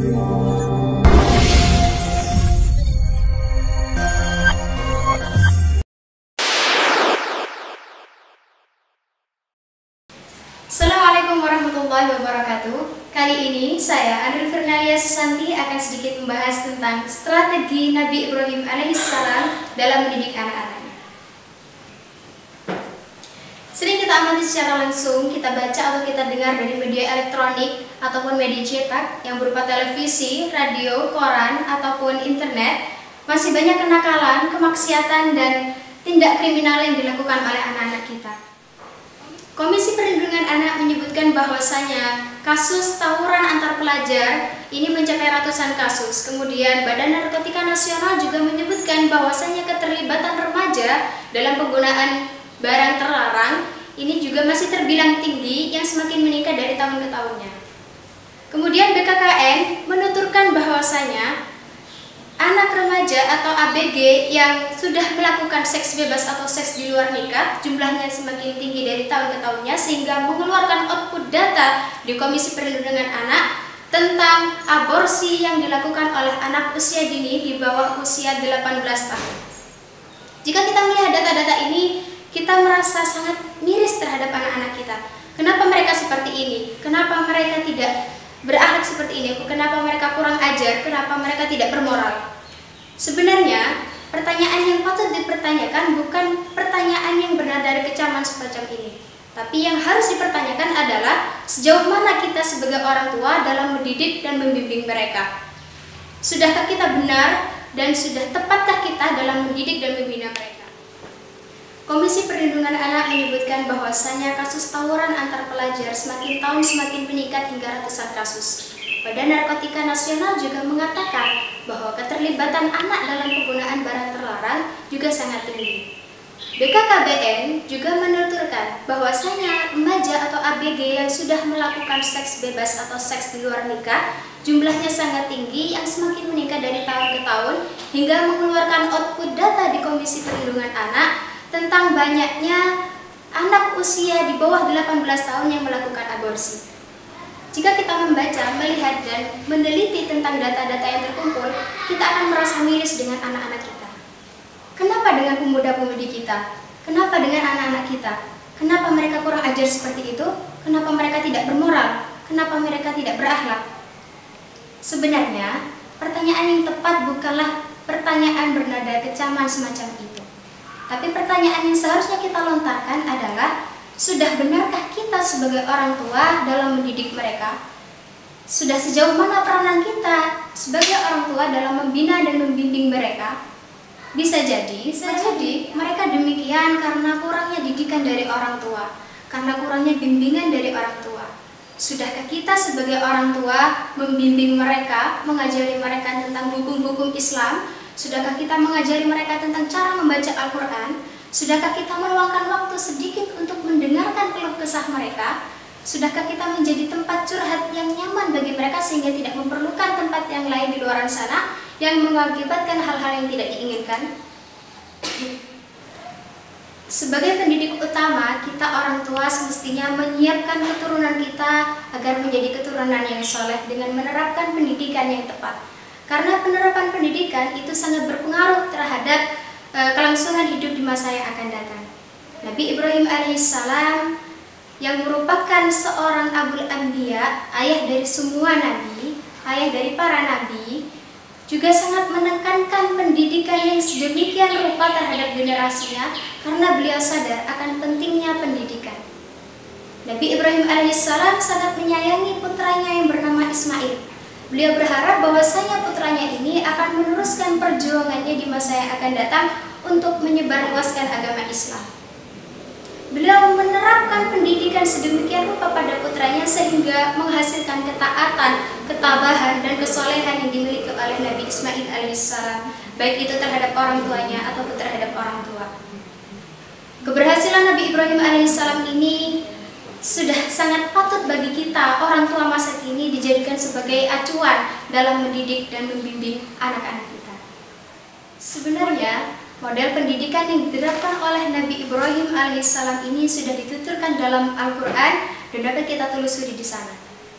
Assalamualaikum warahmatullahi wabarakatuh. Kali ini saya, Andri Fernalia Susanti, akan sedikit membahas tentang strategi Nabi Ibrahim alaihissalam dalam mendidik anak-anaknya. Sering kita amati secara langsung, kita baca atau kita dengar dari media elektronik ataupun media cetak yang berupa televisi, radio, koran, ataupun internet, masih banyak kenakalan, kemaksiatan, dan tindak kriminal yang dilakukan oleh anak-anak kita. Komisi Perlindungan Anak menyebutkan bahwasanya kasus tawuran antar pelajar ini mencapai ratusan kasus. Kemudian Badan Narkotika Nasional juga menyebutkan bahwasanya keterlibatan remaja dalam penggunaan barang terlarang ini juga masih terbilang tinggi yang semakin meningkat dari tahun ke tahunnya. Kemudian BKKN menuturkan bahwasanya anak remaja atau ABG yang sudah melakukan seks bebas atau seks di luar nikah jumlahnya semakin tinggi dari tahun ke tahunnya, sehingga mengeluarkan output data di Komisi Perlindungan Anak tentang aborsi yang dilakukan oleh anak usia dini di bawah usia 18 tahun. Jika kita melihat data-data ini, kita merasa sangat miris terhadap anak-anak kita. Kenapa mereka seperti ini? Kenapa mereka tidak berakhlak seperti ini? Kenapa mereka kurang ajar? Kenapa mereka tidak bermoral? Sebenarnya, pertanyaan yang patut dipertanyakan bukan pertanyaan yang bernada dari kecaman semacam ini. Tapi yang harus dipertanyakan adalah sejauh mana kita sebagai orang tua dalam mendidik dan membimbing mereka. Sudahkah kita benar dan sudah tepatkah kita dalam mendidik dan membina mereka? Komisi Perlindungan Anak menyebutkan bahwasanya kasus tawuran antar pelajar semakin tahun semakin meningkat hingga ratusan kasus. Badan Narkotika Nasional juga mengatakan bahwa keterlibatan anak dalam penggunaan barang terlarang juga sangat tinggi. BKKBN juga menuturkan bahwasanya remaja atau ABG yang sudah melakukan seks bebas atau seks di luar nikah jumlahnya sangat tinggi yang semakin meningkat dari tahun ke tahun, hingga mengeluarkan output data di Komisi Perlindungan Anak tentang banyaknya anak usia di bawah 18 tahun yang melakukan aborsi. Jika kita membaca, melihat, dan meneliti tentang data-data yang terkumpul, kita akan merasa miris dengan anak-anak kita. Kenapa dengan pemuda-pemudi kita? Kenapa dengan anak-anak kita? Kenapa mereka kurang ajar seperti itu? Kenapa mereka tidak bermoral? Kenapa mereka tidak berakhlak? Sebenarnya, pertanyaan yang tepat bukanlah pertanyaan bernada kecaman semacam itu. Tapi pertanyaan yang seharusnya kita lontarkan adalah, sudah benarkah kita sebagai orang tua dalam mendidik mereka? Sudah sejauh mana peranan kita sebagai orang tua dalam membina dan membimbing mereka? Bisa jadi mereka demikian karena kurangnya didikan dari orang tua, karena kurangnya bimbingan dari orang tua. Sudahkah kita sebagai orang tua membimbing mereka, mengajari mereka tentang hukum-hukum Islam? Sudahkah kita mengajari mereka tentang cara membaca Al-Quran? Sudahkah kita meluangkan waktu sedikit untuk mendengarkan keluh kesah mereka? Sudahkah kita menjadi tempat curhat yang nyaman bagi mereka sehingga tidak memerlukan tempat yang lain di luar sana yang mengakibatkan hal-hal yang tidak diinginkan? Sebagai pendidik utama, kita orang tua semestinya menyiapkan keturunan kita agar menjadi keturunan yang soleh dengan menerapkan pendidikan yang tepat. Karena penerapan pendidikan itu sangat berpengaruh terhadap kelangsungan hidup di masa yang akan datang. Nabi Ibrahim alaihissalam yang merupakan seorang Abul Anbiya, ayah dari semua nabi, ayah dari para nabi, juga sangat menekankan pendidikan yang sedemikian rupa terhadap generasinya karena beliau sadar akan pentingnya pendidikan. Nabi Ibrahim alaihissalam sangat menyayangi putranya yang bernama Ismail. Beliau berharap bahwasanya putranya ini akan meneruskan perjuangannya di masa yang akan datang untuk menyebarluaskan agama Islam. Beliau menerapkan pendidikan sedemikian rupa pada putranya sehingga menghasilkan ketaatan, ketabahan, dan kesolehan yang dimiliki oleh Nabi Ismail alaihissalam, baik itu terhadap orang tuanya ataupun terhadap orang tua. Keberhasilan Nabi Ibrahim alaihissalam ini sudah sangat patut bagi kita orang tua masa kini dijadikan sebagai acuan dalam mendidik dan membimbing anak-anak kita. Sebenarnya model pendidikan yang diterapkan oleh Nabi Ibrahim alaihissalam ini sudah dituturkan dalam Al-Quran dan dapat kita telusuri di sana.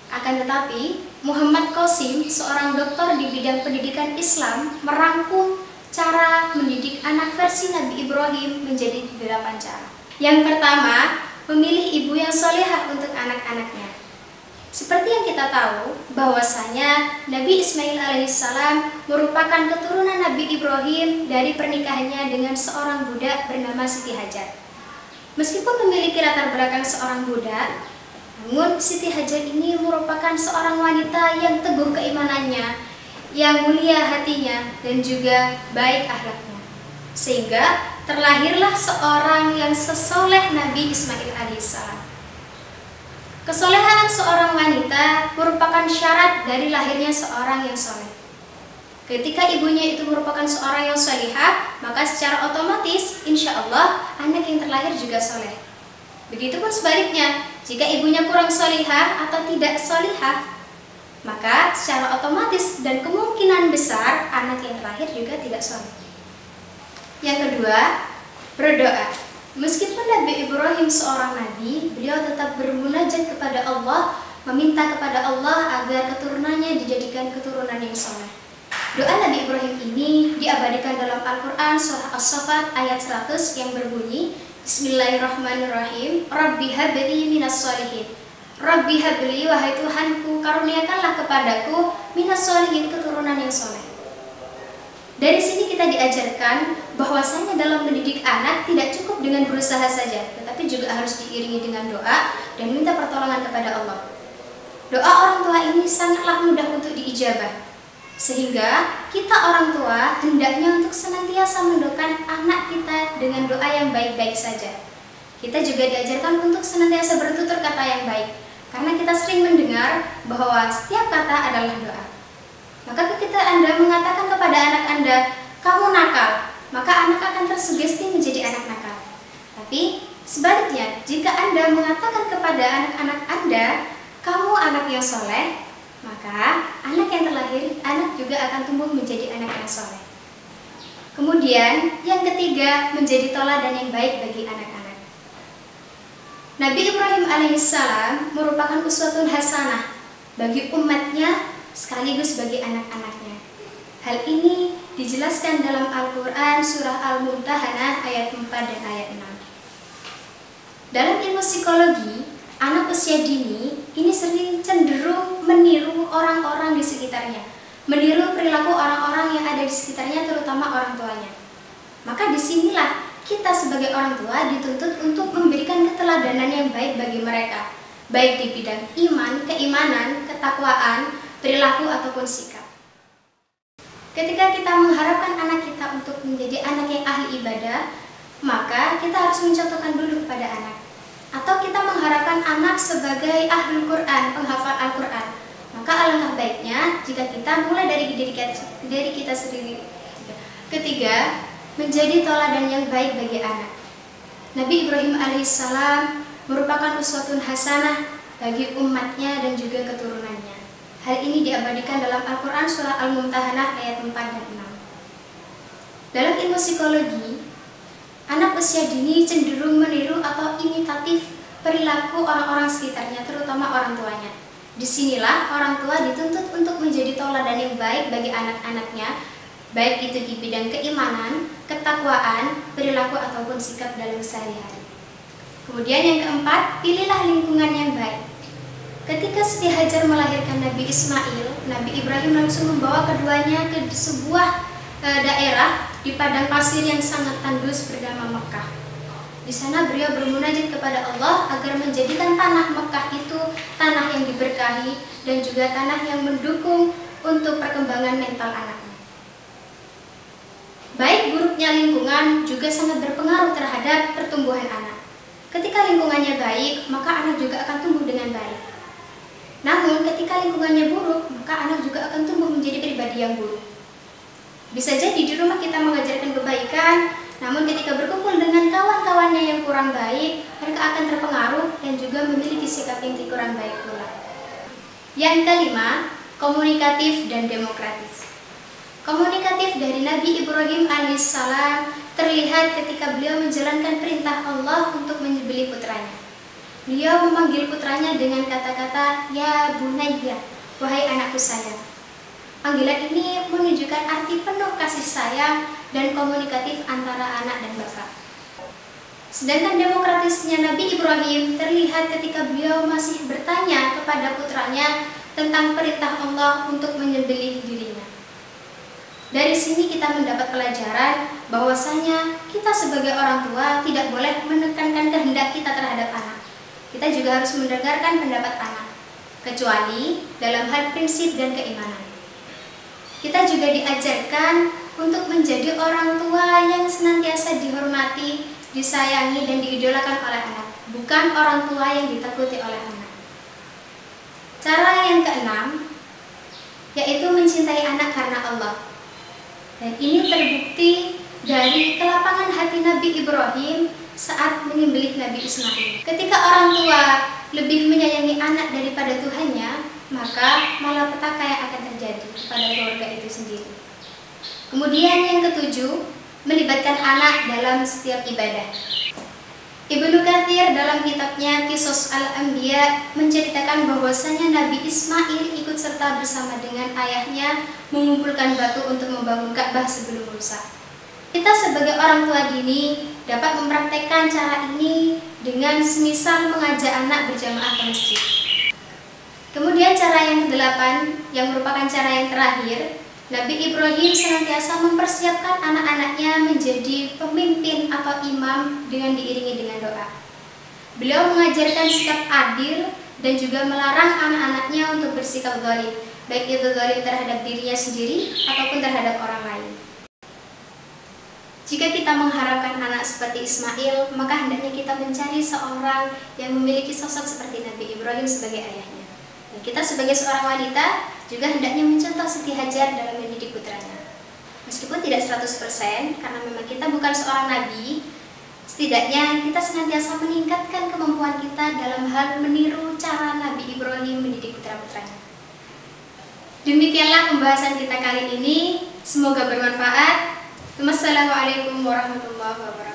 Akan tetapi Muhammad Qasim, seorang dokter di bidang pendidikan Islam, merangkum cara mendidik anak versi Nabi Ibrahim menjadi 8 cara. Yang pertama, memilih ibu yang solehah untuk anak-anaknya. Seperti yang kita tahu, bahwasanya Nabi Ismail alaihissalam merupakan keturunan Nabi Ibrahim dari pernikahannya dengan seorang budak bernama Siti Hajar. Meskipun memiliki latar belakang seorang budak, namun Siti Hajar ini merupakan seorang wanita yang teguh keimanannya, yang mulia hatinya, dan juga baik akhlaknya. Sehingga terlahirlah seorang yang sesoleh Nabi Ismail alaihissalam. Kesolehan seorang wanita merupakan syarat dari lahirnya seorang yang soleh. Ketika ibunya itu merupakan seorang yang solehah, maka secara otomatis insya Allah anak yang terlahir juga soleh. Begitupun sebaliknya, jika ibunya kurang solihah atau tidak solihah, maka secara otomatis dan kemungkinan besar anak yang terlahir juga tidak soleh. Yang kedua, berdoa. Meskipun Nabi Ibrahim seorang nabi, beliau tetap bermunajat kepada Allah, meminta kepada Allah agar keturunannya dijadikan keturunan yang soleh. Doa Nabi Ibrahim ini diabadikan dalam Al-Quran surah As-Saffat ayat 100 yang berbunyi, Bismillahirrahmanirrahim. Rabbi habli minas sholihin. Rabbi habli, wahai Tuhanku, karuniakanlah kepadaku minas sholihin, keturunan yang soleh. Dari sini kita diajarkan bahwasanya dalam mendidik anak tidak cukup dengan berusaha saja, tetapi juga harus diiringi dengan doa dan minta pertolongan kepada Allah. Doa orang tua ini sangatlah mudah untuk diijabah, sehingga kita orang tua hendaknya untuk senantiasa mendoakan anak kita dengan doa yang baik-baik saja. Kita juga diajarkan untuk senantiasa bertutur kata yang baik, karena kita sering mendengar bahwa setiap kata adalah doa. Maka ketika Anda mengatakan kepada anak Anda, kamu nakal, maka anak akan tersugesti menjadi anak nakal. Tapi sebaliknya, jika Anda mengatakan kepada anak-anak Anda, kamu anak yang soleh, maka anak yang terlahir, anak juga akan tumbuh menjadi anak yang soleh. Kemudian yang ketiga, menjadi teladan yang baik bagi anak-anak. Nabi Ibrahim alaihissalam merupakan uswatun hasanah bagi umatnya sekaligus bagi anak-anaknya. Hal ini dijelaskan dalam Al-Quran surah Al-Mumtahanah ayat 4 dan ayat 6. Dalam ilmu psikologi, anak usia dini ini sering cenderung meniru orang-orang di sekitarnya, meniru perilaku orang-orang yang ada di sekitarnya, terutama orang tuanya. Maka disinilah kita sebagai orang tua dituntut untuk memberikan keteladanan yang baik bagi mereka, baik di bidang iman, keimanan, ketakwaan, perilaku ataupun sikap. Ketika kita mengharapkan anak kita untuk menjadi anak yang ahli ibadah, maka kita harus mencontohkan dulu kepada anak. Atau kita mengharapkan anak sebagai ahli Quran, penghafal Al-Quran, maka alangkah baiknya jika kita mulai dari diri kita sendiri. Ketiga, menjadi teladan yang baik bagi anak. Nabi Ibrahim alaihissalam merupakan uswatun hasanah bagi umatnya dan juga keturunannya. Hal ini diabadikan dalam Al-Quran surah Al-Mumtahanah ayat 4 dan 6. Dalam ilmu psikologi, anak usia dini cenderung meniru atau imitatif perilaku orang-orang sekitarnya, terutama orang tuanya. Disinilah orang tua dituntut untuk menjadi teladan yang baik bagi anak-anaknya, baik itu di bidang keimanan, ketakwaan, perilaku ataupun sikap dalam sehari-hari. Kemudian yang keempat, pilihlah lingkungan yang baik. Ketika Siti Hajar melahirkan Nabi Ismail, Nabi Ibrahim langsung membawa keduanya ke sebuah daerah di padang pasir yang sangat tandus bernama Mekah. Di sana beliau bermunajat kepada Allah agar menjadikan tanah Mekah itu tanah yang diberkahi dan juga tanah yang mendukung untuk perkembangan mental anaknya. Baik buruknya lingkungan juga sangat berpengaruh terhadap pertumbuhan anak. Ketika lingkungannya baik, maka anak juga akan tumbuh dengan baik. Namun ketika lingkungannya buruk, maka anak juga akan tumbuh menjadi pribadi yang buruk. Bisa jadi di rumah kita mengajarkan kebaikan, namun ketika berkumpul dengan kawan-kawannya yang kurang baik, mereka akan terpengaruh dan juga memiliki sikap yang kurang baik pula. Yang kelima, komunikatif dan demokratis. Komunikatif dari Nabi Ibrahim alaihissalam terlihat ketika beliau menjalankan perintah Allah untuk menyembelih putranya. Beliau memanggil putranya dengan kata-kata, ya bunayya, "Wahai anakku sayang." Panggilan ini menunjukkan arti penuh kasih sayang dan komunikatif antara anak dan bapak. Sedangkan demokratisnya Nabi Ibrahim terlihat ketika beliau masih bertanya kepada putranya tentang perintah Allah untuk menyembelih dirinya. Dari sini kita mendapat pelajaran bahwasanya kita sebagai orang tua tidak boleh menekankan kehendak kita terhadap anak. Kita juga harus mendengarkan pendapat anak, kecuali dalam hal prinsip dan keimanan. Kita juga diajarkan untuk menjadi orang tua yang senantiasa dihormati, disayangi, dan diidolakan oleh anak, bukan orang tua yang ditakuti oleh anak. Cara yang keenam, yaitu mencintai anak karena Allah. Dan ini terbukti dari kelapangan hati Nabi Ibrahim saat menyembelih Nabi Ismail. Ketika orang tua lebih menyayangi anak daripada Tuhannya, maka malapetaka yang akan terjadi pada keluarga itu sendiri. Kemudian yang ketujuh, melibatkan anak dalam setiap ibadah. Ibnu Katsir dalam kitabnya Qisas Al-Anbiya menceritakan bahwasanya Nabi Ismail ikut serta bersama dengan ayahnya mengumpulkan batu untuk membangun Ka'bah sebelum rusak. Kita sebagai orang tua dini dapat mempraktekkan cara ini dengan semisal mengajak anak berjamaah ke masjid. Kemudian cara yang kedelapan, yang merupakan cara yang terakhir, Nabi Ibrahim senantiasa mempersiapkan anak-anaknya menjadi pemimpin atau imam dengan diiringi dengan doa. Beliau mengajarkan sikap adil dan juga melarang anak-anaknya untuk bersikap zalim, baik itu zalim terhadap dirinya sendiri ataupun terhadap orang lain. Jika kita mengharapkan anak seperti Ismail, maka hendaknya kita mencari seorang yang memiliki sosok seperti Nabi Ibrahim sebagai ayahnya. Dan kita sebagai seorang wanita juga hendaknya mencontoh Siti Hajar dalam mendidik putranya. Meskipun tidak 100%, karena memang kita bukan seorang nabi, setidaknya kita senantiasa meningkatkan kemampuan kita dalam hal meniru cara Nabi Ibrahim mendidik putra-putranya. Demikianlah pembahasan kita kali ini, semoga bermanfaat. Wassalamualaikum warahmatullahi wabarakatuh.